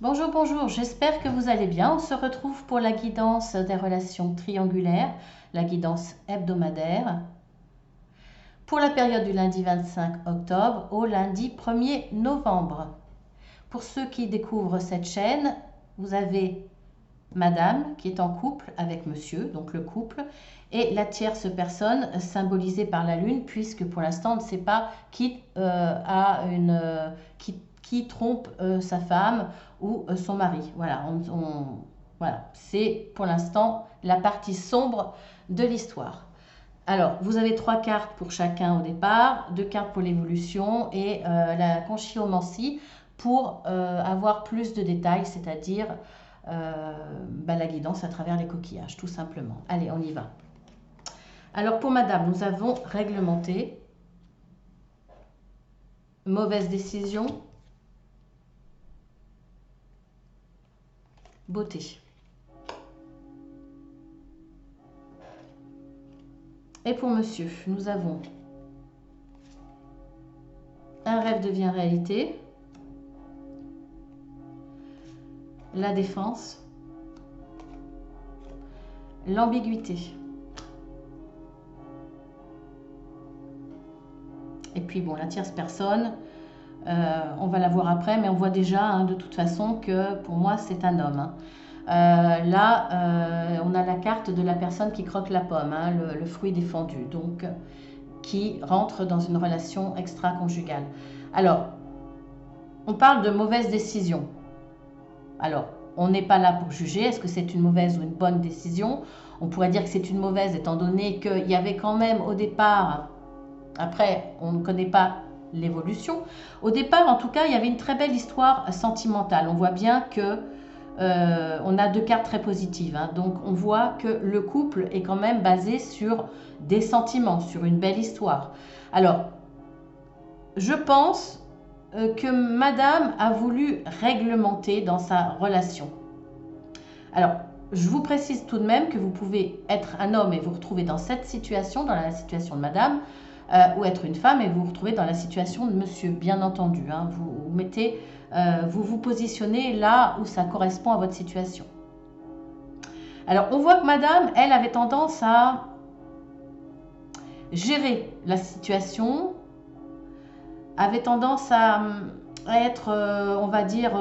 Bonjour, bonjour, j'espère que vous allez bien. On se retrouve pour la guidance des relations triangulaires, la guidance hebdomadaire, pour la période du lundi 25 octobre au lundi 1er novembre. Pour ceux qui découvrent cette chaîne, vous avez Madame qui est en couple avec Monsieur, donc le couple, et la tierce personne symbolisée par la Lune, puisque pour l'instant on ne sait pas qui trompe sa femme ou son mari. Voilà, voilà. C'est pour l'instant la partie sombre de l'histoire. Alors, vous avez 3 cartes pour chacun au départ, 2 cartes pour l'évolution et la conchiomancie pour avoir plus de détails, c'est-à-dire la guidance à travers les coquillages, tout simplement. Allez, on y va. Alors, pour Madame, nous avons réglementé, mauvaise décision, beauté. Et pour Monsieur, nous avons un rêve devient réalité, la défense, l'ambiguïté. Et puis bon, la tierce personne, on va la voir après, mais on voit déjà de toute façon que pour moi c'est un homme. Là, on a la carte de la personne qui croque la pomme, le fruit défendu, donc qui rentre dans une relation extra-conjugale. Alors, on parle de mauvaise décision. Alors, on n'est pas là pour juger, est-ce que c'est une mauvaise ou une bonne décision? On pourrait dire que c'est une mauvaise étant donné qu'il y avait quand même au départ, après on ne connaît pas l'évolution, au départ en tout cas il y avait une très belle histoire sentimentale. On voit bien que on a 2 cartes très positives, donc on voit que le couple est quand même basé sur des sentiments, sur une belle histoire. Alors, je pense que Madame a voulu réglementer dans sa relation. Alors, je vous précise tout de même que vous pouvez être un homme et vous retrouver dans cette situation, dans la situation de Madame, ou être une femme et vous retrouvez dans la situation de Monsieur, bien entendu. Vous vous positionnez là où ça correspond à votre situation. Alors, on voit que Madame, elle avait tendance à gérer la situation, avait tendance à être, on va dire,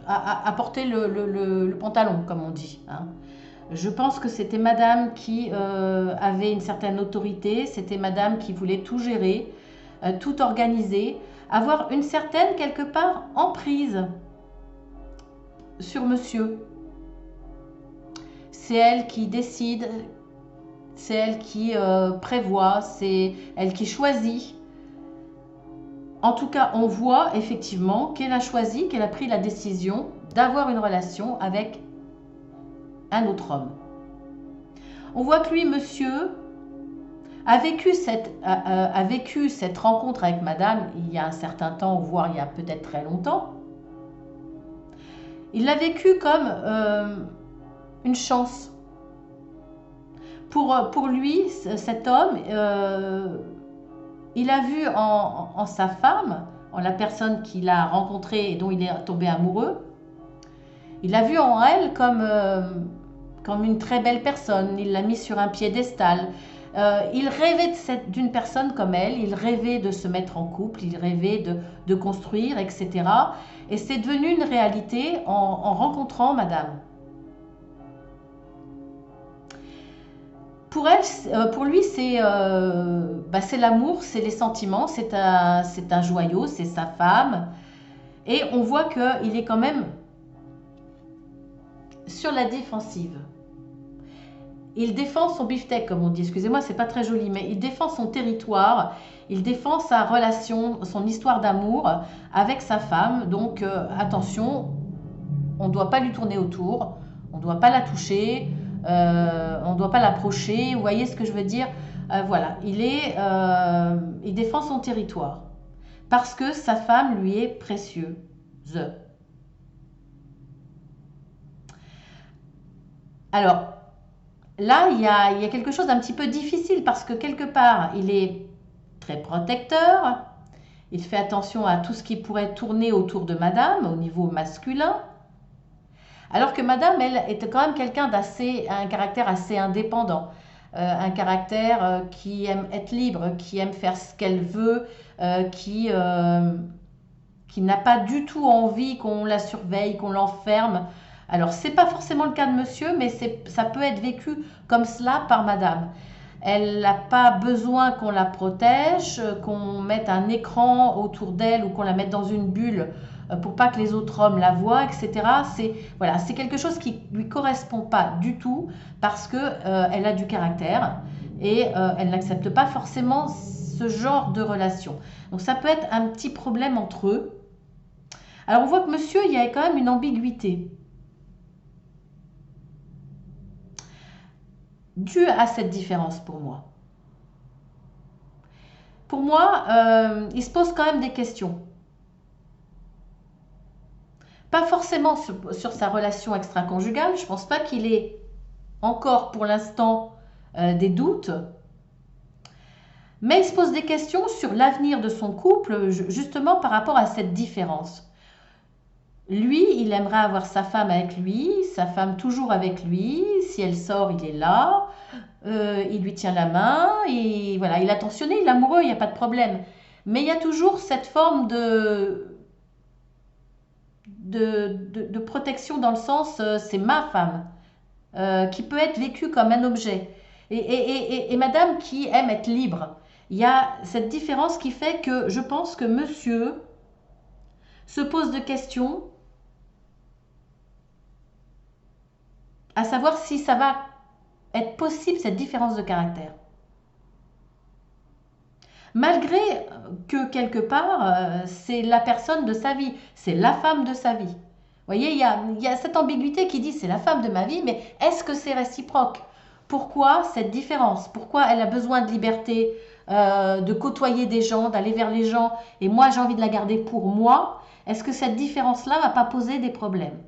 à porter le pantalon, comme on dit. Je pense que c'était Madame qui avait une certaine autorité, c'était Madame qui voulait tout gérer, tout organiser, avoir une certaine, quelque part, emprise sur Monsieur. C'est elle qui décide, c'est elle qui prévoit, c'est elle qui choisit. En tout cas, on voit effectivement qu'elle a choisi, qu'elle a pris la décision d'avoir une relation avec un autre homme. On voit que lui, Monsieur, a vécu cette rencontre avec Madame il y a un certain temps, voire il y a peut-être très longtemps. Il l'a vécu comme une chance. Pour lui, cet homme, il a vu en sa femme, en la personne qu'il a rencontrée et dont il est tombé amoureux, il a vu en elle comme une très belle personne. Il l'a mis sur un piédestal. Il rêvait d'une personne comme elle, il rêvait de se mettre en couple, il rêvait de construire, etc. Et c'est devenu une réalité en rencontrant Madame. Pour lui, c'est l'amour, c'est les sentiments, c'est un joyau, c'est sa femme. Et on voit qu'il est quand même sur la défensive. Il défend son beefsteak, comme on dit. Excusez-moi, c'est pas très joli, mais il défend son territoire, il défend sa relation, son histoire d'amour avec sa femme. Donc, attention, on ne doit pas lui tourner autour, on ne doit pas la toucher, on ne doit pas l'approcher. Vous voyez ce que je veux dire? Voilà, il défend son territoire parce que sa femme lui est précieuse. Alors, là, il y a quelque chose d'un petit peu difficile parce que quelque part, il est très protecteur, Il fait attention à tout ce qui pourrait tourner autour de madame au niveau masculin. Alors que madame, elle, est quand même quelqu'un un caractère assez indépendant. Un caractère qui aime être libre, qui aime faire ce qu'elle veut, qui n'a pas du tout envie qu'on la surveille, qu'on l'enferme. Alors, c'est pas forcément le cas de monsieur, mais ça peut être vécu comme cela par madame. Elle n'a pas besoin qu'on la protège, qu'on mette un écran autour d'elle ou qu'on la mette dans une bulle pour pas que les autres hommes la voient, etc. Voilà, c'est quelque chose qui lui correspond pas du tout parce que elle a du caractère et elle n'accepte pas forcément ce genre de relation. Donc ça peut être un petit problème entre eux. Alors on voit que monsieur, il y a quand même une ambiguïté due à cette différence pour moi. Pour moi, il se pose quand même des questions. Pas forcément sur sa relation extra-conjugale. Je ne pense pas qu'il ait encore pour l'instant des doutes. Mais il se pose des questions sur l'avenir de son couple, justement par rapport à cette différence. Lui, il aimerait avoir sa femme avec lui, sa femme toujours avec lui. Si elle sort, il est là. Il lui tient la main. Et voilà, il est attentionné, il est amoureux, il n'y a pas de problème. Mais il y a toujours cette forme de protection dans le sens c'est ma femme, qui peut être vécue comme un objet. Et madame qui aime être libre. Il y a cette différence qui fait que je pense que monsieur se pose de questions à savoir si ça va être possible cette différence de caractère. Malgré que quelque part, c'est la personne de sa vie, c'est la femme de sa vie. Vous voyez, il y a cette ambiguïté qui dit c'est la femme de ma vie, mais est-ce que c'est réciproque? Pourquoi cette différence? Pourquoi elle a besoin de liberté, de côtoyer des gens, d'aller vers les gens, et moi j'ai envie de la garder pour moi? Est-ce que cette différence-là ne va pas poser des problèmes?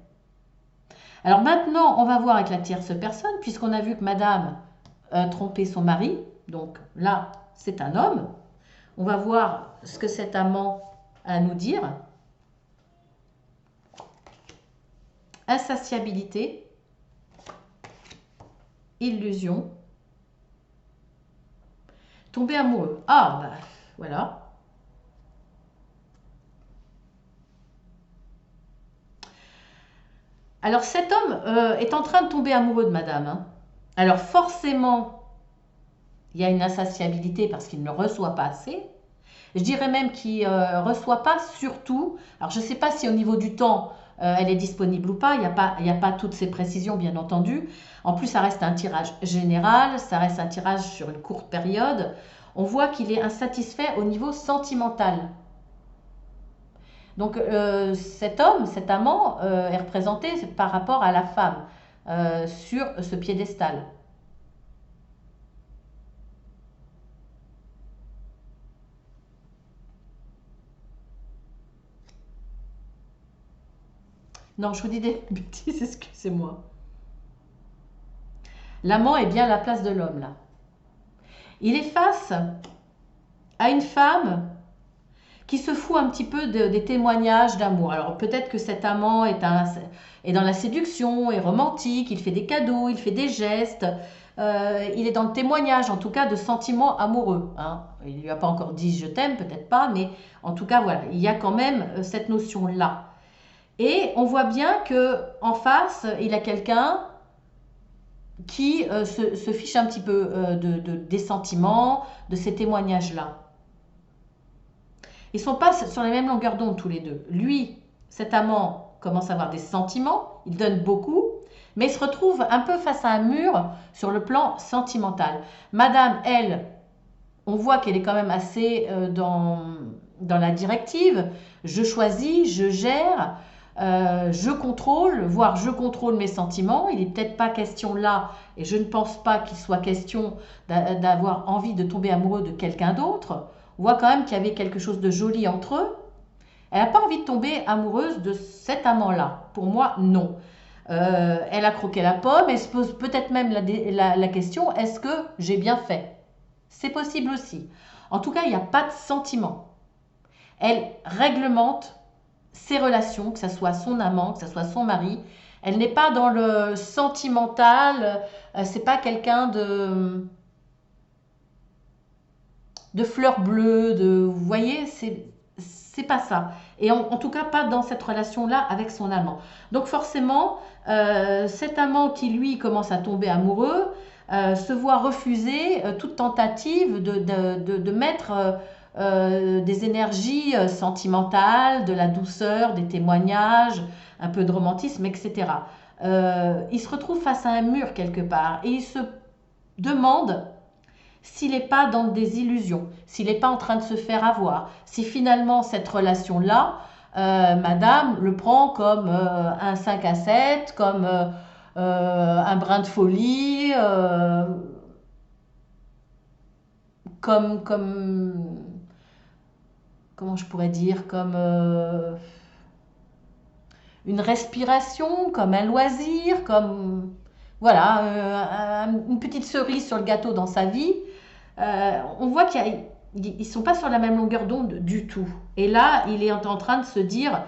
Alors maintenant, on va voir avec la tierce personne, puisqu'on a vu que madame trompait son mari, donc là, c'est un homme. On va voir ce que cet amant a à nous dire. Insatiabilité, illusion, tomber amoureux. Ah, bah, voilà. Alors cet homme est en train de tomber amoureux de madame. Hein. Alors forcément, il y a une insatiabilité parce qu'il ne reçoit pas assez. Je dirais même qu'il ne reçoit pas surtout. Alors je ne sais pas si au niveau du temps, elle est disponible ou pas. Il n'y a pas toutes ces précisions, bien entendu. En plus, ça reste un tirage général. Ça reste un tirage sur une courte période. On voit qu'il est insatisfait au niveau sentimental. Donc cet homme, cet amant est représenté par rapport à la femme sur ce piédestal. Non, je vous dis des bêtises, excusez-moi. L'amant est bien à la place de l'homme là. Il est face à une femme qui se fout un petit peu des témoignages d'amour. Alors peut-être que cet amant est dans la séduction, est romantique, il fait des cadeaux, il fait des gestes, il est dans le témoignage en tout cas de sentiments amoureux. Hein. Il ne lui a pas encore dit je t'aime, peut-être pas, mais en tout cas voilà, il y a quand même cette notion-là. Et on voit bien que en face, il a quelqu'un qui se fiche un petit peu des sentiments, de ces témoignages-là. Ils ne sont pas sur les mêmes longueurs d'onde tous les deux. Lui, cet amant, commence à avoir des sentiments, il donne beaucoup, mais il se retrouve un peu face à un mur sur le plan sentimental. Madame, elle, on voit qu'elle est quand même assez dans la directive. Je choisis, je gère, je contrôle, voire je contrôle mes sentiments. Il n'est peut-être pas question là, et je ne pense pas qu'il soit question d'avoir envie de tomber amoureux de quelqu'un d'autre. On voit quand même qu'il y avait quelque chose de joli entre eux. Elle n'a pas envie de tomber amoureuse de cet amant-là. Pour moi, non. Elle a croqué la pomme. Elle se pose peut-être même la question, est-ce que j'ai bien fait? C'est possible aussi. En tout cas, il n'y a pas de sentiment. Elle réglemente ses relations, que ce soit son amant, que ce soit son mari. Elle n'est pas dans le sentimental, c'est pas quelqu'un de fleurs bleues, vous voyez, c'est pas ça. Et en tout cas, pas dans cette relation-là avec son amant. Donc forcément, cet amant qui, lui, commence à tomber amoureux, se voit refuser toute tentative de mettre des énergies sentimentales, de la douceur, des témoignages, un peu de romantisme, etc. Il se retrouve face à un mur quelque part et il se demande s'il n'est pas dans des illusions, s'il n'est pas en train de se faire avoir, si finalement cette relation-là, madame le prend comme un 5 à 7, comme un brin de folie, comme, comment je pourrais dire, comme une respiration, comme un loisir, comme, voilà, une petite cerise sur le gâteau dans sa vie. On voit qu'ils ne sont pas sur la même longueur d'onde du tout. Et là, il est en train de se dire,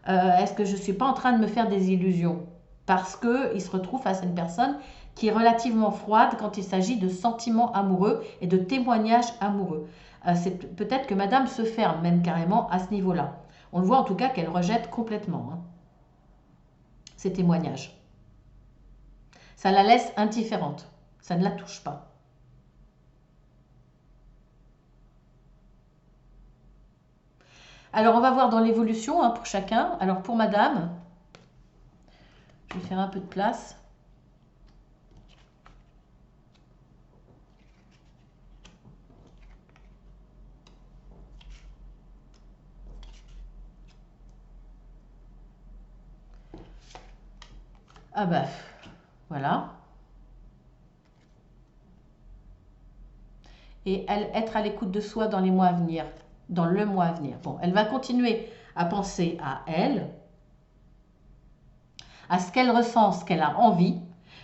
est-ce que je ne suis pas en train de me faire des illusions? Parce qu'il se retrouve face à une personne qui est relativement froide quand il s'agit de sentiments amoureux et de témoignages amoureux. C'est peut-être que madame se ferme même carrément à ce niveau-là. On le voit en tout cas qu'elle rejette complètement ces témoignages. Ça la laisse indifférente. Ça ne la touche pas. Alors, on va voir dans l'évolution pour chacun. Alors, pour madame, je vais faire un peu de place. Ah bah, voilà. Et être à l'écoute de soi dans les mois à venir, dans le mois à venir. Bon, elle va continuer à penser à elle, à ce qu'elle ressent, ce qu'elle a envie,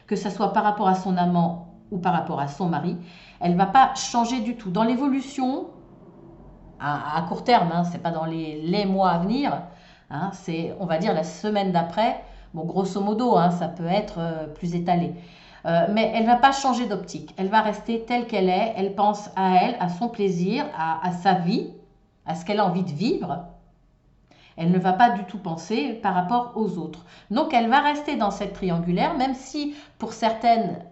que ce soit par rapport à son amant ou par rapport à son mari. Elle ne va pas changer du tout. Dans l'évolution, à court terme, c'est pas dans les mois à venir, c'est, on va dire, la semaine d'après. Bon, grosso modo, ça peut être plus étalé. Mais elle ne va pas changer d'optique. Elle va rester telle qu'elle est. Elle pense à elle, à son plaisir, à sa vie, à ce qu'elle a envie de vivre. Elle ne va pas du tout penser par rapport aux autres. Donc, elle va rester dans cette triangulaire, même si pour certaines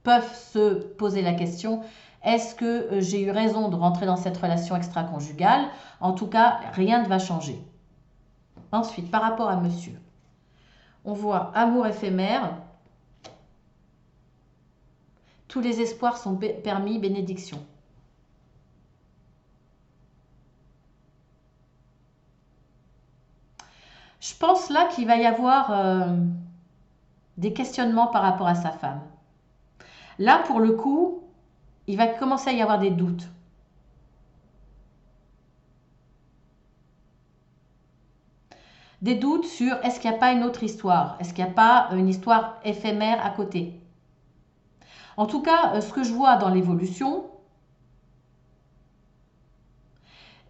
peuvent se poser la question, est-ce que j'ai eu raison de rentrer dans cette relation extra-conjugale? En tout cas, rien ne va changer. Ensuite, par rapport à monsieur, on voit amour éphémère. Tous les espoirs sont permis, bénédiction. Je pense là qu'il va y avoir des questionnements par rapport à sa femme. Là, pour le coup, il va commencer à y avoir des doutes. Des doutes sur est-ce qu'il n'y a pas une autre histoire? Est-ce qu'il n'y a pas une histoire éphémère à côté? En tout cas, ce que je vois dans l'évolution,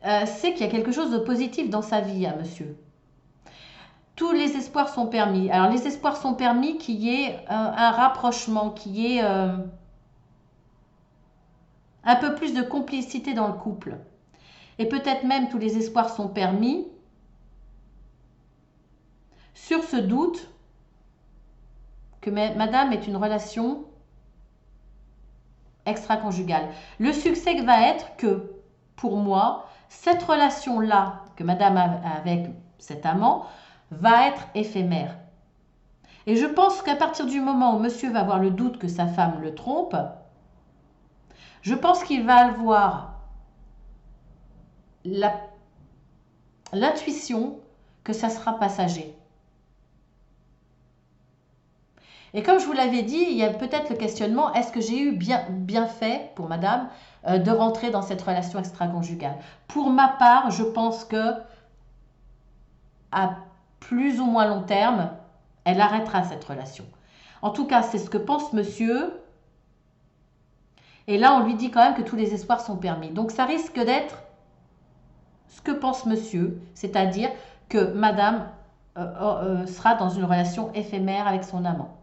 c'est qu'il y a quelque chose de positif dans sa vie, monsieur. Tous les espoirs sont permis. Alors, les espoirs sont permis qu'il y ait un rapprochement, qu'il y ait un peu plus de complicité dans le couple. Et peut-être même tous les espoirs sont permis sur ce doute que madame est une relation extra-conjugale. Le succès va être que, pour moi, cette relation-là que madame a avec cet amant va être éphémère. Et je pense qu'à partir du moment où monsieur va avoir le doute que sa femme le trompe, je pense qu'il va avoir l'intuition que ça sera passager. Et comme je vous l'avais dit, il y a peut-être le questionnement, est-ce que j'ai eu bien fait pour madame de rentrer dans cette relation extra-conjugale? Pour ma part, je pense que à plus ou moins long terme, elle arrêtera cette relation. En tout cas, c'est ce que pense monsieur. Et là, on lui dit quand même que tous les espoirs sont permis. Donc, ça risque d'être ce que pense monsieur, c'est-à-dire que madame sera dans une relation éphémère avec son amant.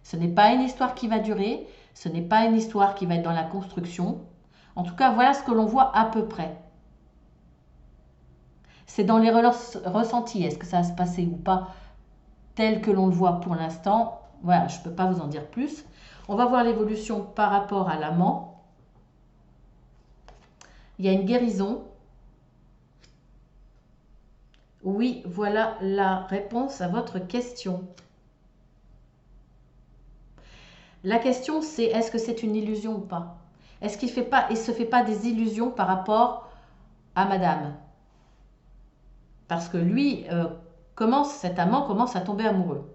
Ce n'est pas une histoire qui va durer, ce n'est pas une histoire qui va être dans la construction. En tout cas, voilà ce que l'on voit à peu près. C'est dans les ressentis, est-ce que ça va se passer ou pas tel que l'on le voit pour l'instant. Voilà, je ne peux pas vous en dire plus. On va voir l'évolution par rapport à l'amant. Il y a une guérison. Oui, voilà la réponse à votre question. La question, c'est est-ce que c'est une illusion ou pas? Est-ce qu'il ne se fait pas des illusions par rapport à madame? Parce que lui, cet amant commence à tomber amoureux.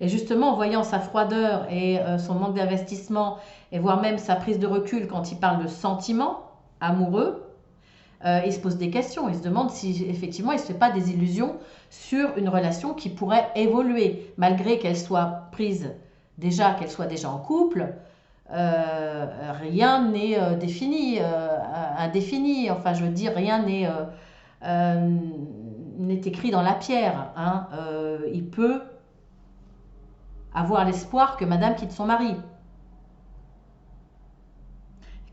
Et justement, en voyant sa froideur et son manque d'investissement, et voire même sa prise de recul quand il parle de sentiments amoureux, il se pose des questions. Il se demande si effectivement il ne se fait pas des illusions sur une relation qui pourrait évoluer, malgré qu'elle soit qu'elle soit déjà en couple. Rien n'est défini, indéfini. Enfin, je veux dire, rien n'est écrit dans la pierre. Hein. Il peut avoir l'espoir que madame quitte son mari.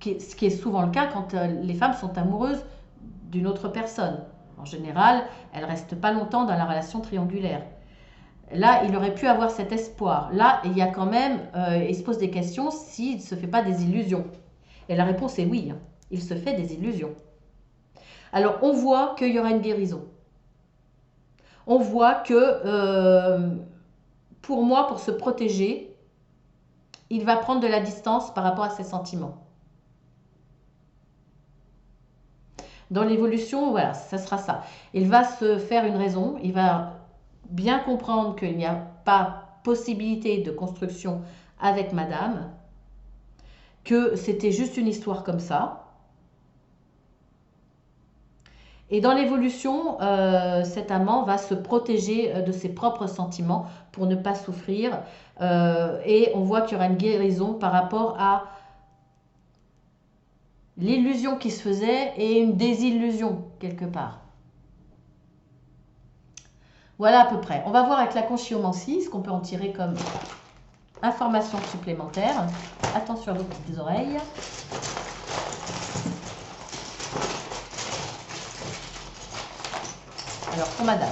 Ce qui est souvent le cas quand les femmes sont amoureuses d'une autre personne. En général, elles ne restent pas longtemps dans la relation triangulaire. Là, il aurait pu avoir cet espoir. Là, il y a quand même, il se pose des questions s'il ne se fait pas des illusions. Et la réponse est oui, hein. Il se fait des illusions. Alors, on voit qu'il y aura une guérison. On voit que, pour moi, pour se protéger, il va prendre de la distance par rapport à ses sentiments. Dans l'évolution, voilà, ça sera ça. Il va se faire une raison, il va bien comprendre qu'il n'y a pas possibilité de construction avec madame, que c'était juste une histoire comme ça. Et dans l'évolution, cet amant va se protéger de ses propres sentiments pour ne pas souffrir. Et on voit qu'il y aura une guérison par rapport à l'illusion qui se faisait et une désillusion quelque part. Voilà à peu près. On va voir avec la conchyomancie ce qu'on peut en tirer comme information supplémentaire. Attention à vos petites oreilles. Alors pour madame.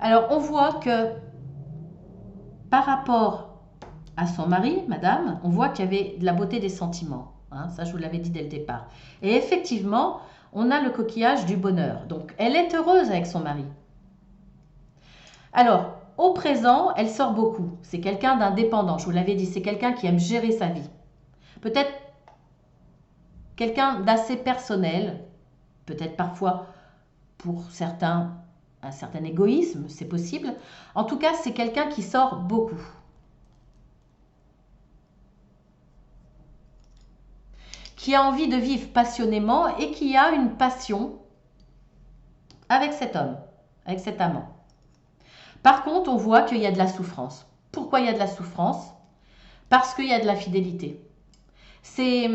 Alors, on voit que par rapport à son mari, madame, on voit qu'il y avait de la beauté des sentiments. Hein, ça, je vous l'avais dit dès le départ. Et effectivement, on a le coquillage du bonheur. Donc, elle est heureuse avec son mari. Alors, au présent, elle sort beaucoup. C'est quelqu'un d'indépendant, je vous l'avais dit. C'est quelqu'un qui aime gérer sa vie. Peut-être quelqu'un d'assez personnel. Peut-être parfois, pour certains, un certain égoïsme, c'est possible. En tout cas, c'est quelqu'un qui sort beaucoup. Qui a envie de vivre passionnément et qui a une passion avec cet homme, avec cet amant. Par contre, on voit qu'il y a de la souffrance. Pourquoi il y a de la souffrance? Parce qu'il y a de la fidélité. C'est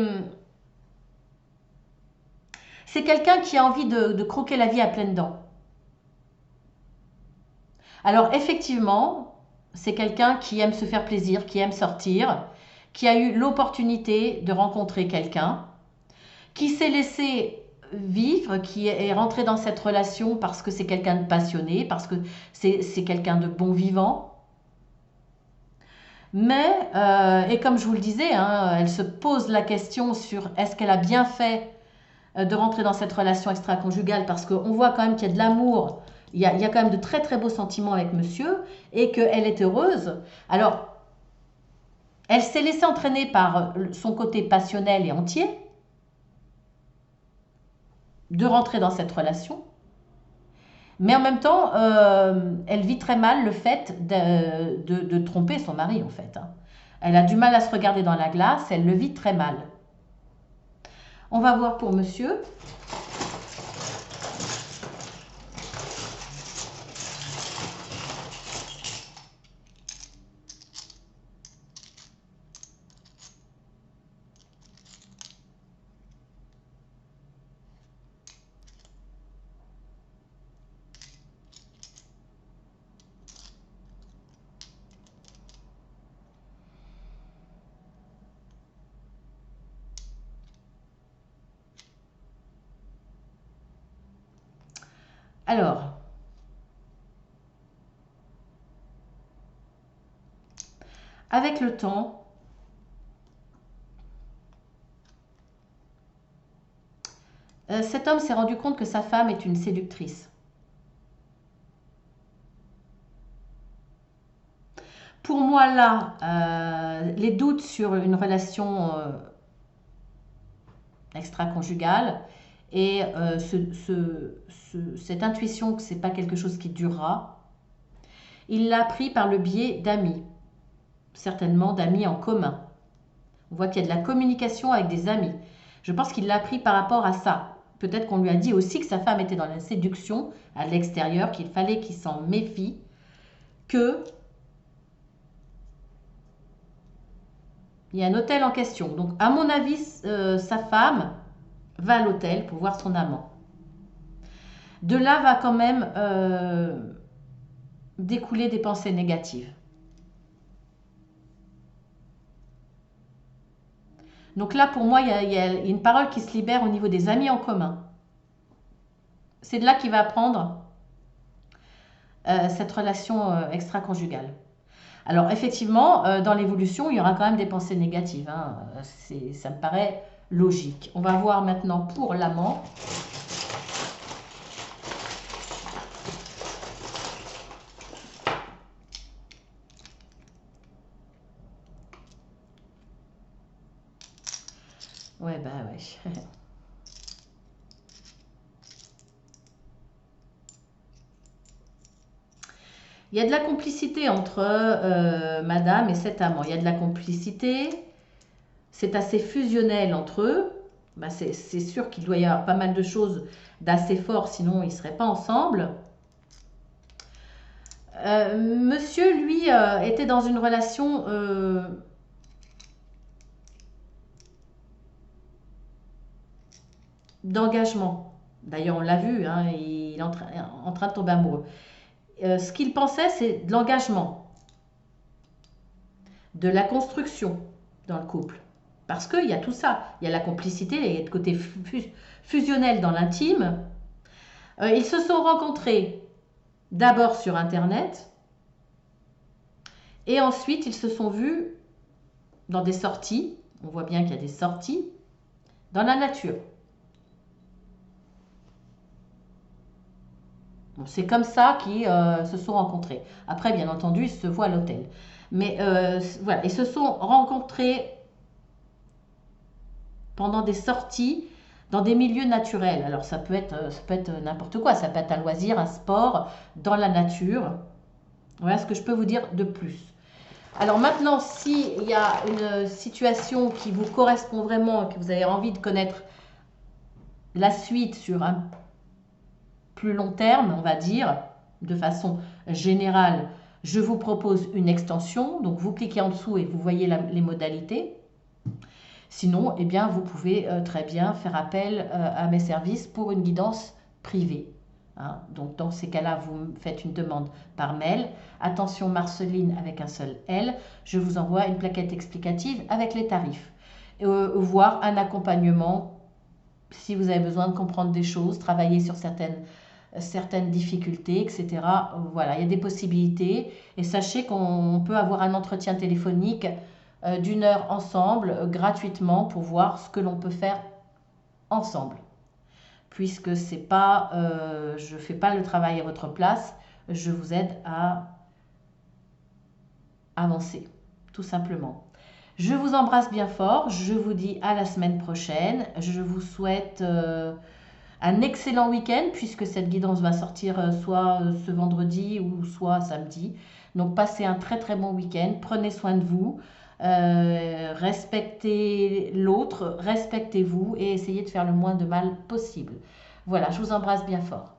quelqu'un qui a envie de croquer la vie à pleines dents. Alors effectivement, c'est quelqu'un qui aime se faire plaisir, qui aime sortir, qui a eu l'opportunité de rencontrer quelqu'un, qui s'est laissé vivre, qui est rentré dans cette relation parce que c'est quelqu'un de passionné, parce que c'est quelqu'un de bon vivant. Mais, et comme je vous le disais, hein, elle se pose la question sur est-ce qu'elle a bien fait de rentrer dans cette relation extra-conjugale, parce qu'on voit quand même qu'il y a de l'amour, il y a quand même de très très beaux sentiments avec monsieur, et qu'elle est heureuse. Alors, elle s'est laissée entraîner par son côté passionnel et entier, de rentrer dans cette relation. Mais en même temps, elle vit très mal le fait de tromper son mari, en fait. Elle a du mal à se regarder dans la glace, elle le vit très mal. On va voir pour monsieur. Alors, avec le temps, cet homme s'est rendu compte que sa femme est une séductrice. Pour moi, là, les doutes sur une relation extra-conjugale et cette intuition que ce n'est pas quelque chose qui durera, il l'a appris par le biais d'amis, certainement d'amis en commun. On voit qu'il y a de la communication avec des amis. Je pense qu'il l'a appris par rapport à ça. Peut-être qu'on lui a dit aussi que sa femme était dans la séduction à l'extérieur, qu'il fallait qu'il s'en méfie, que il y a un hôtel en question. Donc, à mon avis, sa femme va à l'hôtel pour voir son amant. De là va quand même découler des pensées négatives. Donc là, pour moi, il y a une parole qui se libère au niveau des amis en commun. C'est de là qu'il va prendre cette relation extra-conjugale. Alors, effectivement, dans l'évolution, il y aura quand même des pensées négatives. Hein. Ça me paraît logique. On va voir maintenant pour l'amant. Ouais, bah ouais. Il y a de la complicité entre madame et cet amant. Il y a de la complicité. C'est assez fusionnel entre eux. Bah, c'est sûr qu'il doit y avoir pas mal de choses d'assez fort, sinon ils ne seraient pas ensemble. Monsieur, lui, était dans une relation d'engagement. D'ailleurs, on l'a vu, hein, il est en train de tomber amoureux. Ce qu'il pensait, c'est de l'engagement, de la construction dans le couple. Parce qu'il y a tout ça. Il y a la complicité, il y a le côté fusionnel dans l'intime. Ils se sont rencontrés d'abord sur Internet. Et ensuite, ils se sont vus dans des sorties. On voit bien qu'il y a des sorties dans la nature. Bon, c'est comme ça qu'ils se sont rencontrés. Après, bien entendu, ils se voient à l'hôtel. Mais voilà, ils se sont rencontrés pendant des sorties dans des milieux naturels. Alors ça peut être n'importe quoi, ça peut être un loisir, un sport, dans la nature. Voilà ce que je peux vous dire de plus. Alors maintenant, s'il y a une situation qui vous correspond vraiment, que vous avez envie de connaître la suite sur un plus long terme, on va dire, de façon générale, je vous propose une extension. Donc vous cliquez en dessous et vous voyez les modalités. Sinon, eh bien, vous pouvez très bien faire appel à mes services pour une guidance privée. Hein. Donc, dans ces cas-là, vous me faites une demande par mail. Attention, Marceline avec un seul L. Je vous envoie une plaquette explicative avec les tarifs. Voire un accompagnement si vous avez besoin de comprendre des choses, travailler sur certaines difficultés, etc. Voilà, il y a des possibilités. Et sachez qu'on peut avoir un entretien téléphonique d'1 heure ensemble, gratuitement, pour voir ce que l'on peut faire ensemble. Puisque c'est pas, je ne fais pas le travail à votre place, je vous aide à avancer, tout simplement. Je vous embrasse bien fort, je vous dis à la semaine prochaine. Je vous souhaite un excellent week-end, puisque cette guidance va sortir soit ce vendredi ou soit samedi. Donc passez un très très bon week-end, prenez soin de vous. respectez l'autre, respectez-vous et essayez de faire le moins de mal possible. Voilà, je vous embrasse bien fort.